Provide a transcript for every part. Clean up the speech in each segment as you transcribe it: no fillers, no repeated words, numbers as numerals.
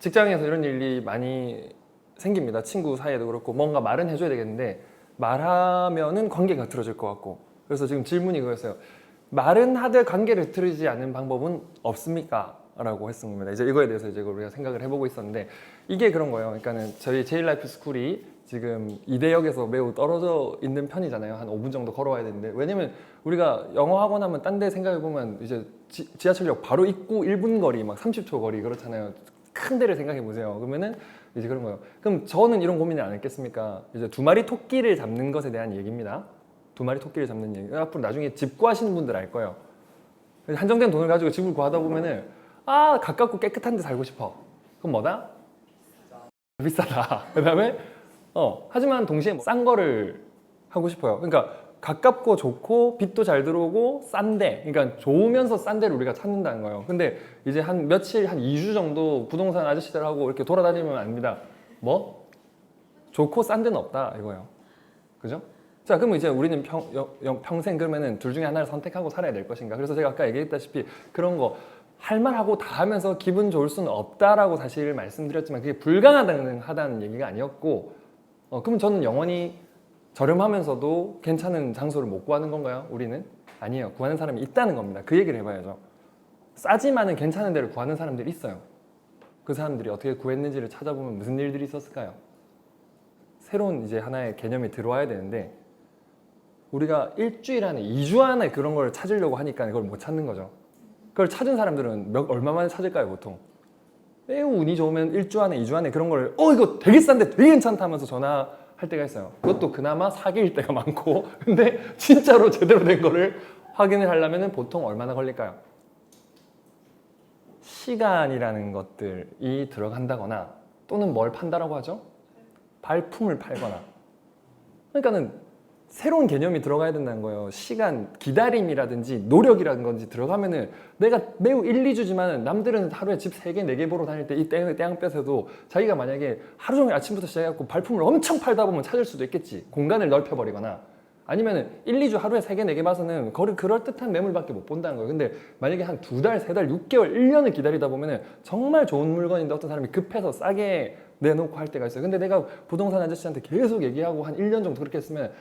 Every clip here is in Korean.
직장에서 이런 일이 많이 생깁니다. 친구 사이에도 그렇고 뭔가 말은 해줘야 되겠는데 말하면은 관계가 틀어질 것 같고. 그래서 지금 질문이 그거였어요. 말은 하되 관계를 틀어지지 않는 방법은 없습니까? 라고 했습니다. 이제 이거에 대해서 이제 우리가 생각을 해보고 있었는데 이게 그런 거예요. 그러니까는 저희 제일라이프 스쿨이 지금 이대역에서 매우 떨어져 있는 편이잖아요. 한 5분 정도 걸어와야 되는데 왜냐면 우리가 영어 학원 하면 딴 데 생각해 보면 이제 지하철역 바로 입구 1분 거리 막 30초 거리 그렇잖아요. 큰 데를 생각해 보세요. 그러면은 이제 그런 거예요. 그럼 저는 이런 고민을 안 했겠습니까? 이제 두 마리 토끼를 잡는 것에 대한 얘기입니다. 두 마리 토끼를 잡는 얘기. 앞으로 나중에 집 구하시는 분들 알 거예요. 한정된 돈을 가지고 집을 구하다 보면은 아 가깝고 깨끗한 데 살고 싶어. 그럼 뭐다? 비싸다. 그 다음에 하지만 동시에 싼 거를 하고 싶어요. 그러니까 가깝고 좋고 빛도 잘 들어오고 싼데 그러니까 좋으면서 싼 데를 우리가 찾는다는 거예요. 근데 이제 한 며칠 한 2주 정도 부동산 아저씨들하고 이렇게 돌아다니면 압니다. 뭐? 좋고 싼 데는 없다 이거예요. 그죠? 자 그러면 이제 우리는 평생 그러면은 둘 중에 하나를 선택하고 살아야 될 것인가. 그래서 제가 아까 얘기했다시피 그런 거 할 말하고 다 하면서 기분 좋을 수는 없다라고 사실 말씀드렸지만 그게 불가능하다는 얘기가 아니었고 그럼 저는 영원히 저렴하면서도 괜찮은 장소를 못 구하는 건가요? 우리는? 아니에요. 구하는 사람이 있다는 겁니다. 그 얘기를 해봐야죠. 싸지만은 괜찮은 데를 구하는 사람들이 있어요. 그 사람들이 어떻게 구했는지를 찾아보면 무슨 일들이 있었을까요? 새로운 이제 하나의 개념이 들어와야 되는데 우리가 일주일 안에 2주 안에 그런 걸 찾으려고 하니까 그걸 못 찾는 거죠. 그걸 찾은 사람들은 얼마 만에 찾을까요, 보통? 매우 운이 좋으면 1주 안에, 2주 안에 그런 걸 이거 되게 싼데 되게 괜찮다 하면서 전화할 때가 있어요. 그것도 그나마 사기일 때가 많고 근데 진짜로 제대로 된 거를 확인을 하려면 보통 얼마나 걸릴까요? 시간이라는 것들이 들어간다거나 또는 뭘 판다라고 하죠? 발품을 팔거나. 그러니까는 새로운 개념이 들어가야 된다는 거예요. 시간, 기다림이라든지 노력이라는 건지 들어가면은 내가 매우 1, 2주지만 남들은 하루에 집 3개, 4개 보러 다닐 때 이 떼양볕에도 자기가 만약에 하루 종일 아침부터 시작해갖고 발품을 엄청 팔다 보면 찾을 수도 있겠지. 공간을 넓혀버리거나 아니면은 1, 2주 하루에 3개, 4개 봐서는 그럴듯한 매물밖에 못 본다는 거예요. 근데 만약에 한 2달, 3달, 6개월, 1년을 기다리다 보면은 정말 좋은 물건인데 어떤 사람이 급해서 싸게 내놓고 할 때가 있어요. 근데 내가 부동산 아저씨한테 계속 얘기하고 한 1년 정도 그렇게 했으면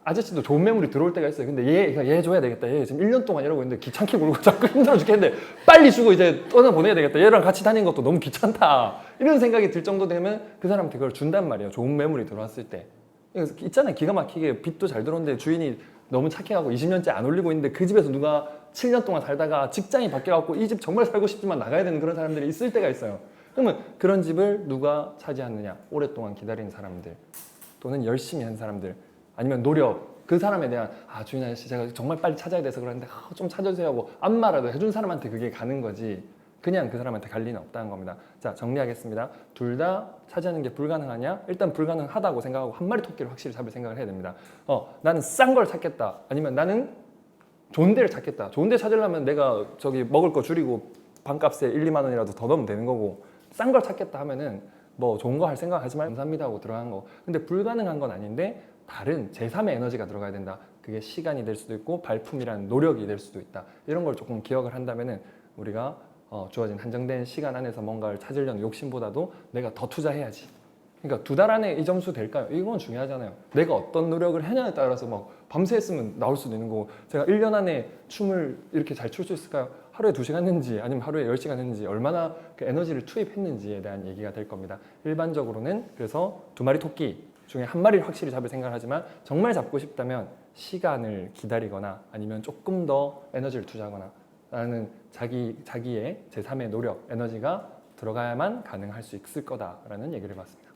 아저씨도 좋은 매물이 들어올 때가 있어요. 근데 얘 줘야 되겠다. 얘 지금 1년 동안 이러고 있는데 귀찮게 굴고 자꾸 힘들어 죽겠는데 빨리 주고 이제 떠나보내야 되겠다. 얘랑 같이 다니는 것도 너무 귀찮다. 이런 생각이 들 정도 되면 그 사람한테 그걸 준단 말이에요. 좋은 매물이 들어왔을 때. 있잖아요. 기가 막히게 빚도 잘 들어오는데 주인이 너무 착해가고 20년째 안 올리고 있는데 그 집에서 누가 7년 동안 살다가 직장이 바뀌어갖고 이 집 정말 살고 싶지만 나가야 되는 그런 사람들이 있을 때가 있어요. 그러면 그런 집을 누가 차지하느냐? 오랫동안 기다린 사람들 또는 열심히 한 사람들 아니면 노력, 그 사람에 대한 주인 아저씨 제가 정말 빨리 찾아야 돼서 그러는데 좀 찾아주세요 하고 안마라도 해준 사람한테 그게 가는 거지 그냥 그 사람한테 갈 리는 없다는 겁니다. 자 정리하겠습니다. 둘 다 차지하는 게 불가능하냐? 일단 불가능하다고 생각하고 한 마리 토끼를 확실히 잡을 생각을 해야 됩니다. 나는 싼 걸 찾겠다. 아니면 나는 좋은 데를 찾겠다. 좋은 데 찾으려면 내가 저기 먹을 거 줄이고 반값에 1, 2만 원이라도 더 넣으면 되는 거고 싼 걸 찾겠다 하면은 뭐 좋은 거 할 생각 하지 말고 감사합니다 하고 들어간 거. 근데 불가능한 건 아닌데 다른 제3의 에너지가 들어가야 된다. 그게 시간이 될 수도 있고 발품이라는 노력이 될 수도 있다. 이런 걸 조금 기억을 한다면은 우리가 주어진 한정된 시간 안에서 뭔가를 찾으려는 욕심보다도 내가 더 투자해야지. 그러니까 2달 안에 이 점수 될까요? 이건 중요하잖아요. 내가 어떤 노력을 했냐에 따라서 막 밤새 했으면 나올 수도 있는 거고 제가 1년 안에 춤을 이렇게 잘 출 수 있을까요? 하루에 2시간 했는지 아니면 하루에 10시간 했는지 얼마나 그 에너지를 투입했는지에 대한 얘기가 될 겁니다. 일반적으로는 그래서 두 마리 토끼 중에 한 마리를 확실히 잡을 생각을 하지만 정말 잡고 싶다면 시간을 기다리거나 아니면 조금 더 에너지를 투자하거나 라는 자기의 제3의 노력, 에너지가 들어가야만 가능할 수 있을 거다라는 얘기를 해봤습니다.